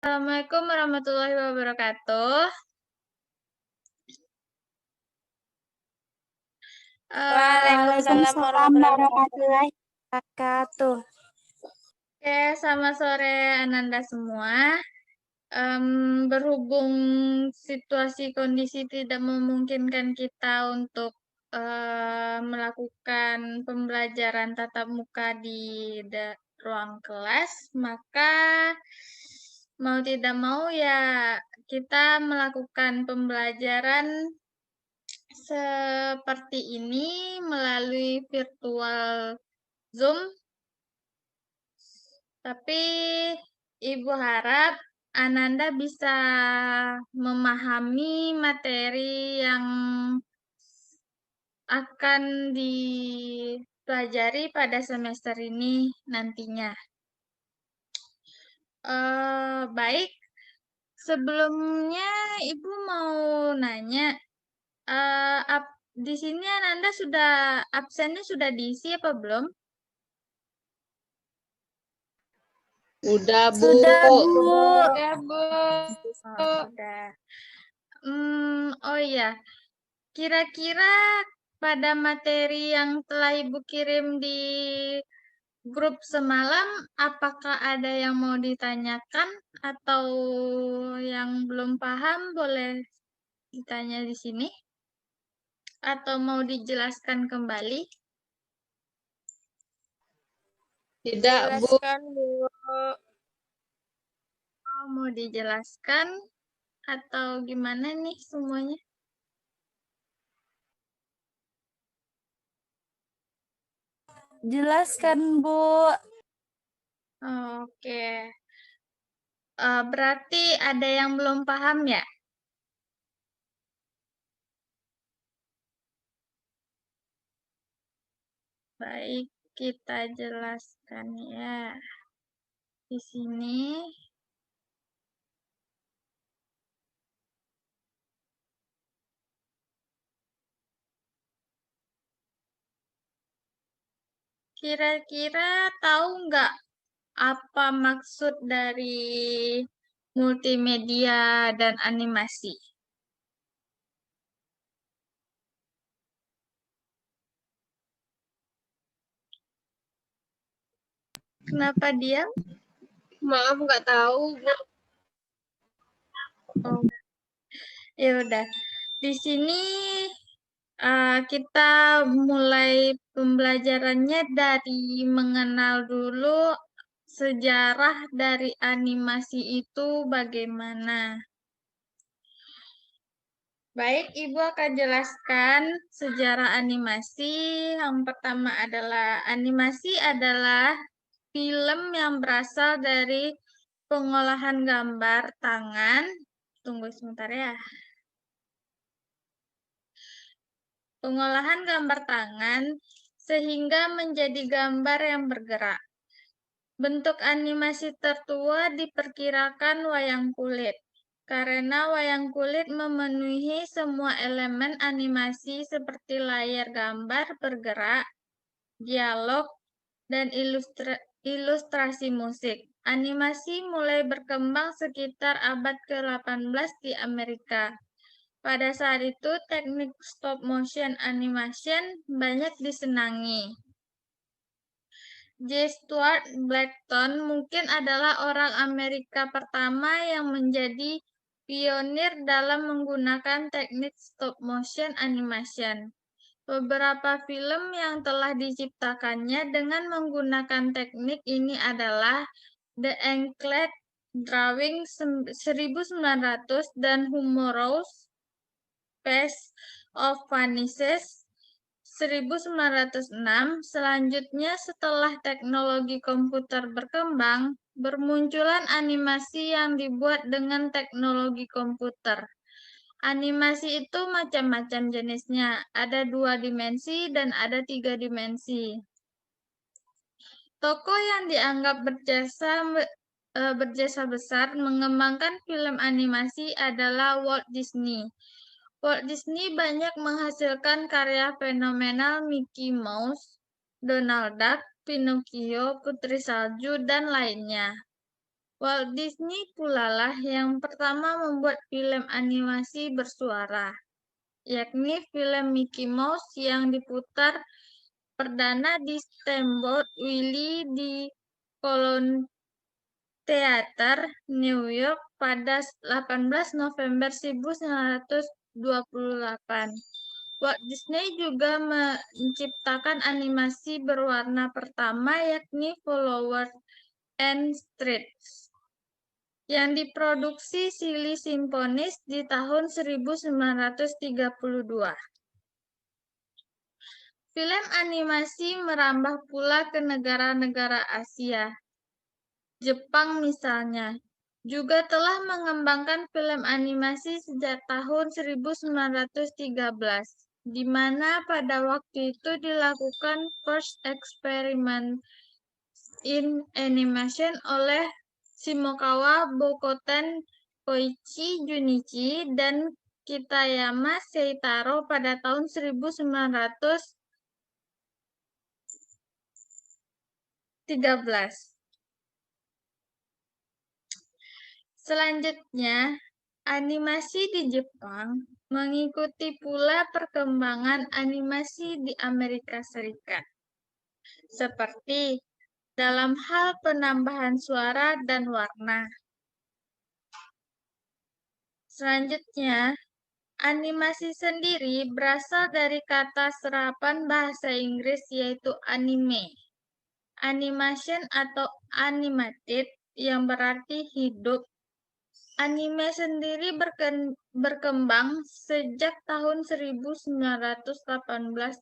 Assalamualaikum warahmatullahi wabarakatuh. Waalaikumsalam warahmatullahi wabarakatuh. Oke, selamat sore Ananda semua. Berhubung situasi kondisi tidak memungkinkan kita untuk melakukan pembelajaran tatap muka di ruang kelas, maka mau tidak mau ya kita melakukan pembelajaran seperti ini melalui virtual Zoom. Tapi Ibu harap Ananda bisa memahami materi yang akan dipelajari pada semester ini nantinya. Baik, sebelumnya Ibu mau nanya, di sini Ananda absennya sudah diisi apa belum? Udah, Bu. Sudah, Bu. Ya, Bu. Sudah. Oh iya, kira-kira pada materi yang telah Ibu kirim di grup semalam, apakah ada yang mau ditanyakan atau yang belum paham boleh ditanya di sini? Atau mau dijelaskan kembali? Tidak, Bu. Jelaskan, Bu. Oh, mau dijelaskan atau gimana nih semuanya? Jelaskan, Bu. Oke. Berarti ada yang belum paham ya? Baik, kita jelaskan ya. Di sini kira-kira tahu nggak apa maksud dari multimedia dan animasi? Kenapa diam? Maaf, nggak tahu, Bu. Oh, ya udah. Di sini kita mulai pembelajarannya dari mengenal dulu sejarah dari animasi itu bagaimana. Baik, Ibu akan jelaskan sejarah animasi. Yang pertama adalah animasi adalah film yang berasal dari pengolahan gambar tangan. Tunggu sebentar ya. Pengolahan gambar tangan sehingga menjadi gambar yang bergerak. Bentuk animasi tertua diperkirakan wayang kulit, karena wayang kulit memenuhi semua elemen animasi seperti layar gambar bergerak, dialog, dan ilustrasi musik. Animasi mulai berkembang sekitar abad ke-18 di Amerika. Pada saat itu, teknik stop motion animation banyak disenangi. J. Stuart Blackton mungkin adalah orang Amerika pertama yang menjadi pionir dalam menggunakan teknik stop motion animation. Beberapa film yang telah diciptakannya dengan menggunakan teknik ini adalah The Anklet Drawing 1900 dan Humorous Face of Vanishes 1906. Selanjutnya, setelah teknologi komputer berkembang, bermunculan animasi yang dibuat dengan teknologi komputer. Animasi itu macam-macam jenisnya, ada 2 dimensi dan ada 3 dimensi. Tokoh yang dianggap berjasa besar mengembangkan film animasi adalah Walt Disney. Walt Disney banyak menghasilkan karya fenomenal Mickey Mouse, Donald Duck, Pinocchio, Putri Salju, dan lainnya. Walt Disney pula lah yang pertama membuat film animasi bersuara, yakni film Mickey Mouse yang diputar perdana di Steamboat Willie di Cologne Theater, New York pada 18 November 1928. Walt Disney juga menciptakan animasi berwarna pertama, yakni Flower and Streets, yang diproduksi Silly Symphonies di tahun 1932. Film animasi merambah pula ke negara-negara Asia. Jepang misalnya, juga telah mengembangkan film animasi sejak tahun 1913, di mana pada waktu itu dilakukan first experiment in animation oleh Shimokawa Bokoten Koichi Junichi dan Kitayama Seitaro pada tahun 1913. Selanjutnya, animasi di Jepang mengikuti pula perkembangan animasi di Amerika Serikat, seperti dalam hal penambahan suara dan warna. Selanjutnya, animasi sendiri berasal dari kata serapan bahasa Inggris yaitu anime, animation atau animated yang berarti hidup. Anime sendiri berkembang sejak tahun 1918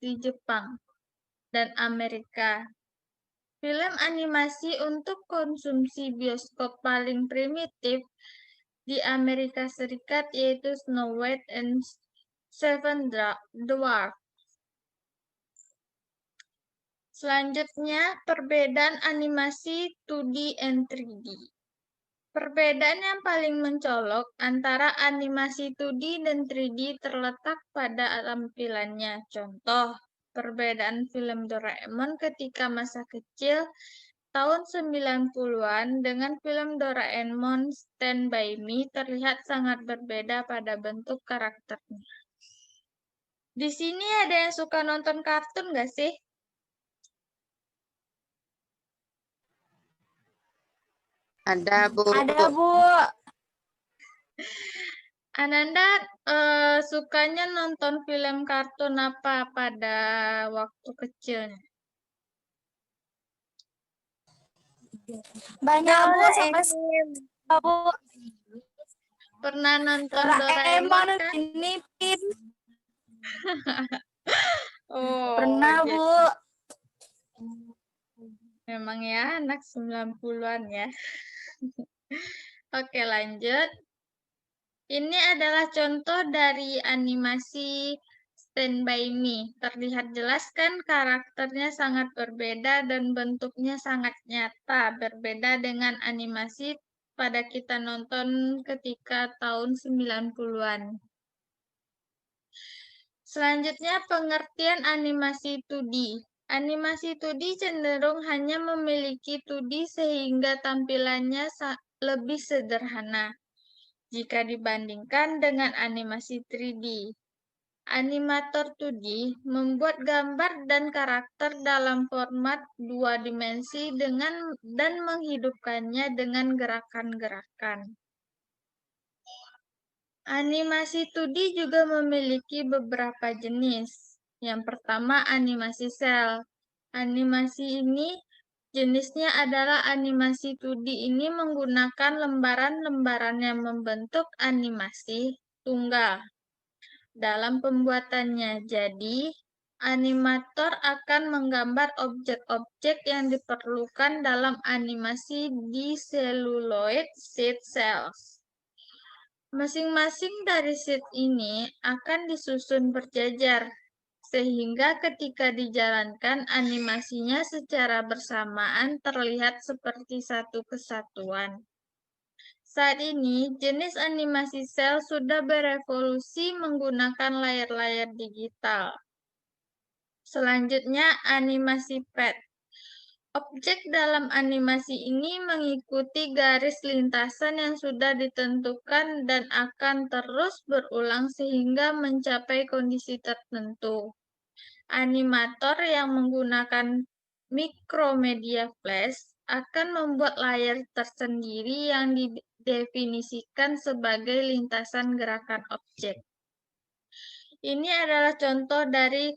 di Jepang dan Amerika. Film animasi untuk konsumsi bioskop paling primitif di Amerika Serikat yaitu Snow White and Seven Dwarfs. Selanjutnya, perbedaan animasi 2D and 3D. Perbedaan yang paling mencolok antara animasi 2D dan 3D terletak pada tampilannya. Contoh, perbedaan film Doraemon ketika masa kecil tahun 90-an dengan film Doraemon Stand By Me terlihat sangat berbeda pada bentuk karakternya. Di sini ada yang suka nonton kartun nggak sih? Ada, Bu. Ada, Bu. Ananda sukanya nonton film kartun apa pada waktu kecilnya? Banyak, Bu. Sampai Bu. Pernah nonton Doraemon Doraemon kan? ini Pin. Oh, Pernah, Bu. Memang ya anak 90-an ya. Oke, lanjut. Ini adalah contoh dari animasi Stand By Me. Terlihat jelas kan karakternya sangat berbeda dan bentuknya sangat nyata. Berbeda dengan animasi pada kita nonton ketika tahun 90-an. Selanjutnya, pengertian animasi 2D. Animasi 2D cenderung hanya memiliki 2D sehingga tampilannya lebih sederhana jika dibandingkan dengan animasi 3D. Animator 2D membuat gambar dan karakter dalam format 2 dimensi dan menghidupkannya dengan gerakan-gerakan. Animasi 2D juga memiliki beberapa jenis. Yang pertama, animasi sel. Animasi ini jenisnya adalah animasi 2D ini menggunakan lembaran-lembaran yang membentuk animasi tunggal dalam pembuatannya. Jadi, animator akan menggambar objek-objek yang diperlukan dalam animasi di celluloid sheet cells. Masing-masing dari sheet ini akan disusun berjajar, sehingga ketika dijalankan animasinya secara bersamaan terlihat seperti satu kesatuan. Saat ini, jenis animasi sel sudah berevolusi menggunakan layar-layar digital. Selanjutnya, animasi pad. Objek dalam animasi ini mengikuti garis lintasan yang sudah ditentukan dan akan terus berulang sehingga mencapai kondisi tertentu. Animator yang menggunakan Micromedia Flash akan membuat layar tersendiri yang didefinisikan sebagai lintasan gerakan objek. Ini adalah contoh dari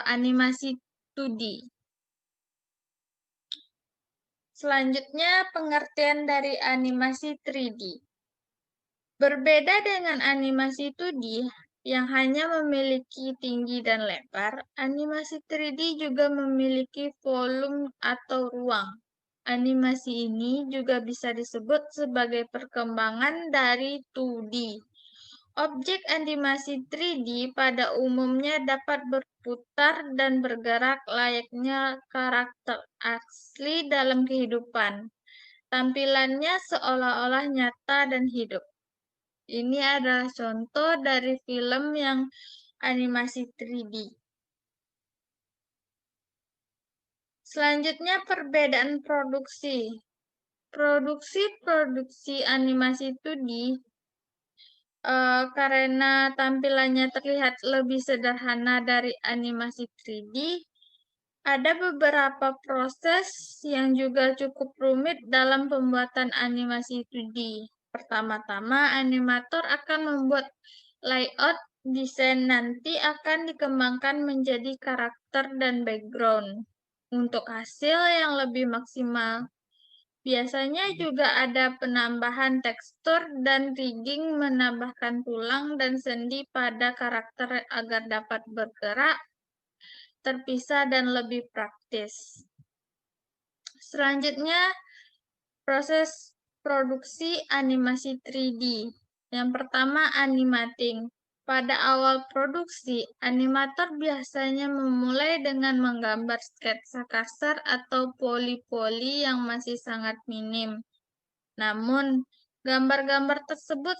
animasi 2D. Selanjutnya, pengertian dari animasi 3D. Berbeda dengan animasi 2D yang hanya memiliki tinggi dan lebar, animasi 3D juga memiliki volume atau ruang. Animasi ini juga bisa disebut sebagai perkembangan dari 2D. Objek animasi 3D pada umumnya dapat berputar dan bergerak layaknya karakter asli dalam kehidupan. Tampilannya seolah-olah nyata dan hidup. Ini adalah contoh dari film yang animasi 3D. Selanjutnya, perbedaan produksi. Produksi animasi 2D karena tampilannya terlihat lebih sederhana dari animasi 3D, ada beberapa proses yang juga cukup rumit dalam pembuatan animasi 2D. Pertama-tama, animator akan membuat layout desain nanti akan dikembangkan menjadi karakter dan background untuk hasil yang lebih maksimal. Biasanya juga ada penambahan tekstur dan rigging, menambahkan tulang dan sendi pada karakter agar dapat bergerak, terpisah, dan lebih praktis. Selanjutnya, proses produksi animasi 3D. Yang pertama, animating. Pada awal produksi, animator biasanya memulai dengan menggambar sketsa kasar atau poli-poli yang masih sangat minim. Namun, gambar-gambar tersebut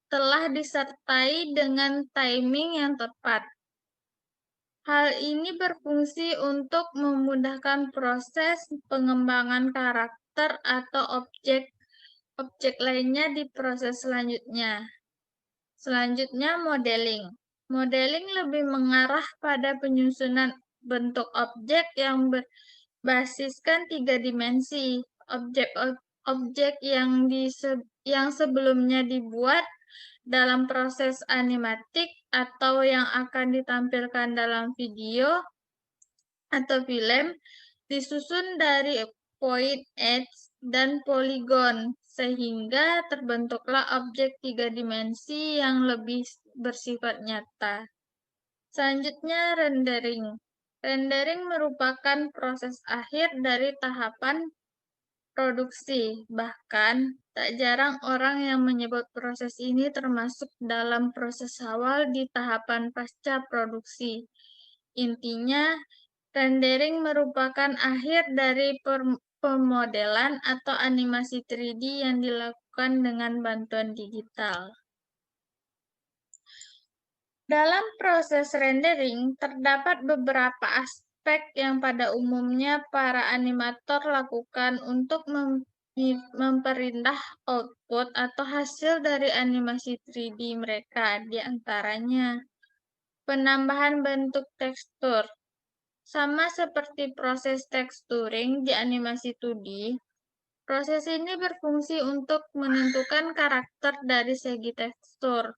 telah disertai dengan timing yang tepat. Hal ini berfungsi untuk memudahkan proses pengembangan karakter atau objek lainnya di proses selanjutnya. Selanjutnya, modeling. Modeling lebih mengarah pada penyusunan bentuk objek yang berbasiskan 3 dimensi. Objek yang sebelumnya dibuat dalam proses animatik atau yang akan ditampilkan dalam video atau film disusun dari point edge dan poligon sehingga terbentuklah objek 3 dimensi yang lebih bersifat nyata. Selanjutnya, rendering. Rendering merupakan proses akhir dari tahapan produksi. Bahkan, tak jarang orang yang menyebut proses ini termasuk dalam proses awal di tahapan pasca produksi. Intinya, rendering merupakan akhir dari pemodelan atau animasi 3D yang dilakukan dengan bantuan digital. Dalam proses rendering, terdapat beberapa aspek yang pada umumnya para animator lakukan untuk memperindah output atau hasil dari animasi 3D mereka, di antaranya penambahan bentuk tekstur. Sama seperti proses texturing di animasi 2D, proses ini berfungsi untuk menentukan karakter dari segi tekstur.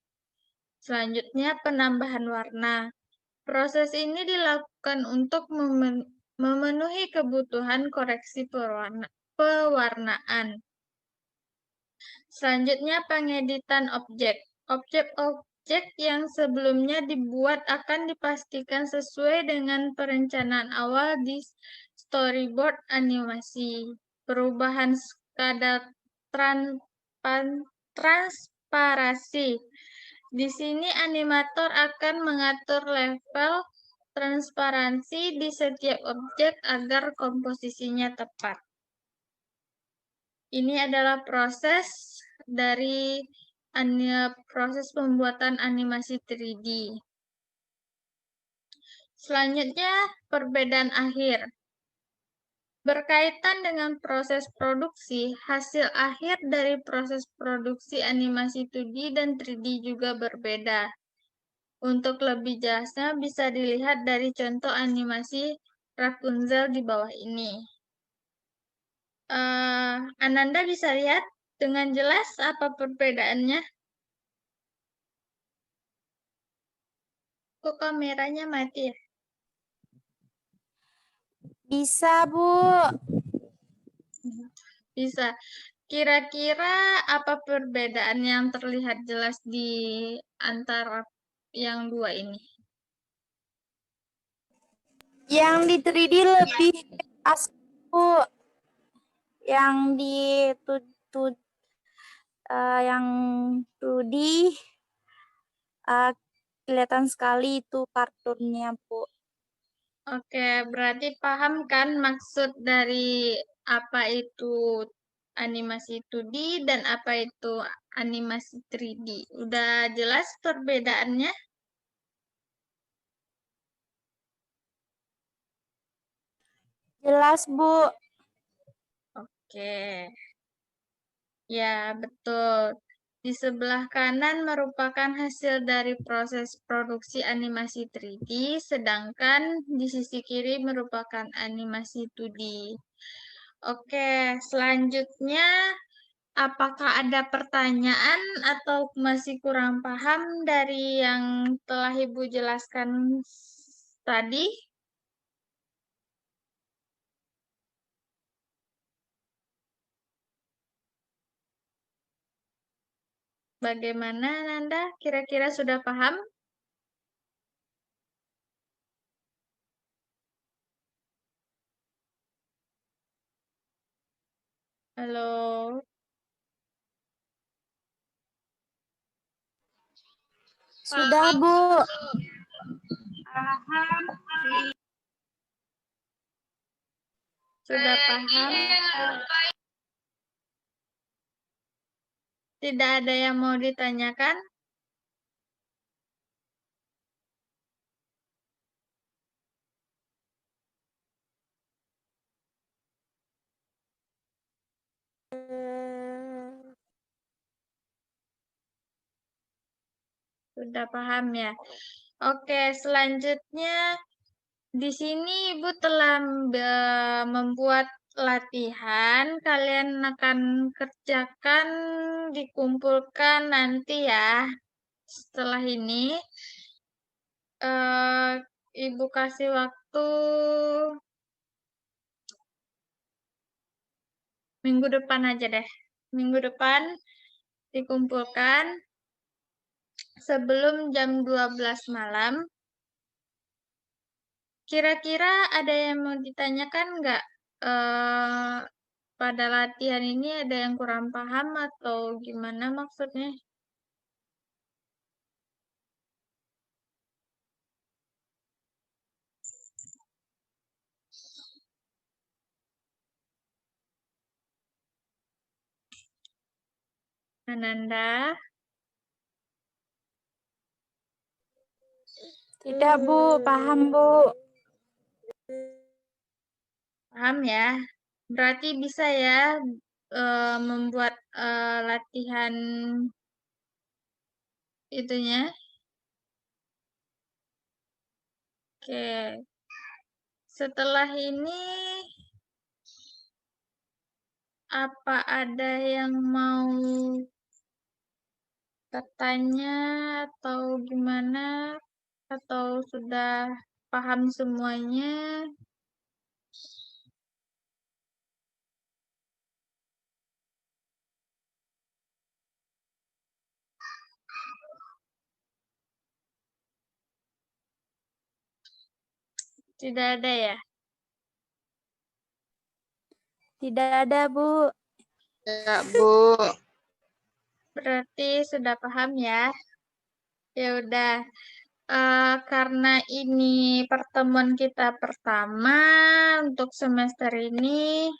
Selanjutnya, penambahan warna. Proses ini dilakukan untuk memenuhi kebutuhan koreksi pewarnaan. Selanjutnya, pengeditan objek. Objek-objek yang sebelumnya dibuat akan dipastikan sesuai dengan perencanaan awal di storyboard animasi. Perubahan kadar transparasi. Di sini animator akan mengatur level transparansi di setiap objek agar komposisinya tepat. Ini adalah proses dari proses pembuatan animasi 3D. Selanjutnya, perbedaan akhir. Berkaitan dengan proses produksi, hasil akhir dari proses produksi animasi 2D dan 3D juga berbeda. Untuk lebih jelasnya bisa dilihat dari contoh animasi Rapunzel di bawah ini. Ananda bisa lihat dengan jelas apa perbedaannya? Kok kameranya mati ya? Bisa, Bu. Bisa. Kira-kira apa perbedaan yang terlihat jelas di antara yang dua ini? Yang di 3D lebih asli, Bu. Yang di yang 2D kelihatan sekali itu kartunnya, Bu. Oke, berarti paham kan maksud dari apa itu animasi 2D dan apa itu animasi 3D? Udah jelas perbedaannya? Jelas, Bu. Oke. Ya, betul. Di sebelah kanan merupakan hasil dari proses produksi animasi 3D, sedangkan di sisi kiri merupakan animasi 2D. Oke, selanjutnya apakah ada pertanyaan atau masih kurang paham dari yang telah Ibu jelaskan tadi? Bagaimana, Nanda? Kira-kira sudah paham? Halo? Sudah, Bu. Sudah paham? Tidak ada yang mau ditanyakan? Sudah paham ya? Oke, selanjutnya di sini Ibu telah membuat latihan. Kalian akan kerjakan, dikumpulkan nanti ya. Setelah ini, Ibu kasih waktu minggu depan aja deh. Minggu depan dikumpulkan sebelum jam 12 malam. Kira-kira ada yang mau ditanyakan nggak? Pada latihan ini ada yang kurang paham atau gimana maksudnya? Ananda? Tidak, Bu. Paham, Bu. Paham ya? Berarti bisa ya membuat latihan itunya. Oke. Setelah ini apa ada yang mau bertanya atau gimana? Atau sudah paham semuanya? Tidak ada ya? Tidak ada, Bu. Ya, Bu. Berarti sudah paham ya? Ya udah. Karena ini pertemuan kita pertama untuk semester ini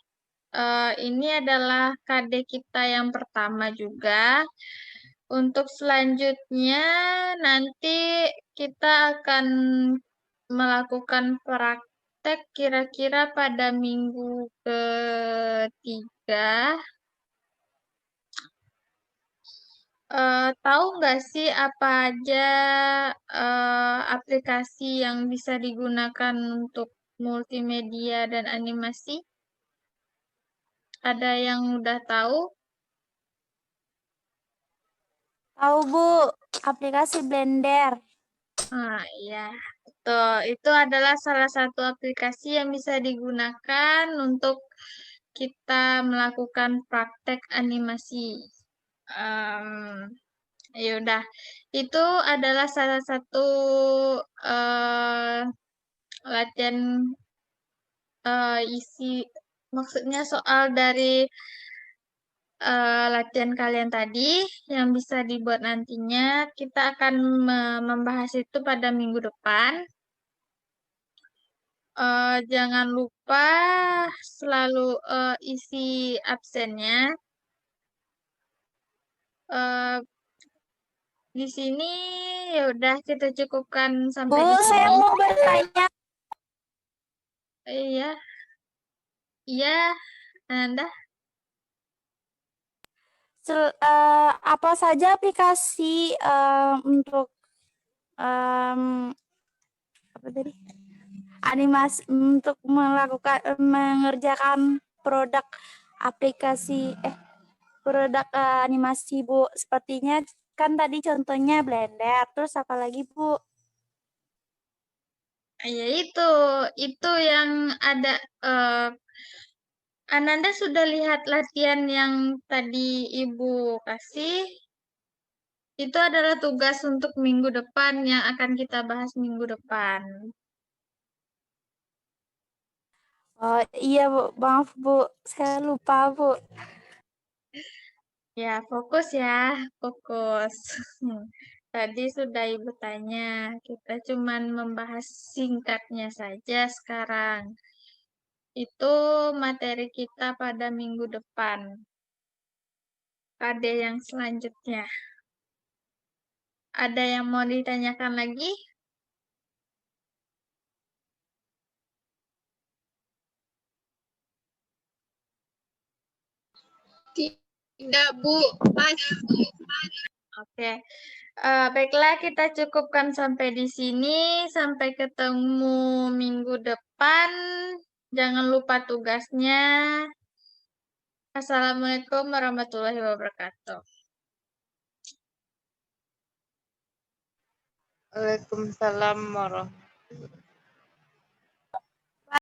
adalah KD kita yang pertama juga. Untuk selanjutnya nanti kita akan melakukan praktek praktek kira-kira pada minggu ketiga. Tahu nggak sih apa aja aplikasi yang bisa digunakan untuk multimedia dan animasi? Ada yang udah tahu? Tahu, Bu. Aplikasi Blender. Nah, iya, betul. Itu adalah salah satu aplikasi yang bisa digunakan untuk kita melakukan praktek animasi. Ya udah, itu adalah salah satu eh, latihan isi, maksudnya soal dari latihan kalian tadi yang bisa dibuat nantinya. Kita akan membahas itu pada minggu depan. Jangan lupa selalu isi absennya. Eh, di sini ya udah kita cukupkan sampai Bu, di saya sini. mau bertanya. Iya, iya, Anda. Apa saja aplikasi untuk apa tadi? Animasi untuk mengerjakan produk aplikasi produk animasi, Bu. Sepertinya kan tadi contohnya Blender, terus apa lagi, Bu? Ya itu yang ada. Ananda sudah lihat latihan yang tadi Ibu kasih. Itu adalah tugas untuk minggu depan yang akan kita bahas minggu depan. Oh iya, Bu. Maaf, Bu. Saya lupa, Bu. Ya, fokus ya, fokus. Tadi sudah Ibu tanya, kita cuman membahas singkatnya saja sekarang. Itu materi kita pada minggu depan. Ada yang selanjutnya. Ada yang mau ditanyakan lagi? Tidak, Bu. Oke. Baiklah, kita cukupkan sampai di sini. Sampai ketemu minggu depan. Jangan lupa tugasnya. Assalamualaikum warahmatullahi wabarakatuh. Waalaikumsalam warahmatullahi wabarakatuh.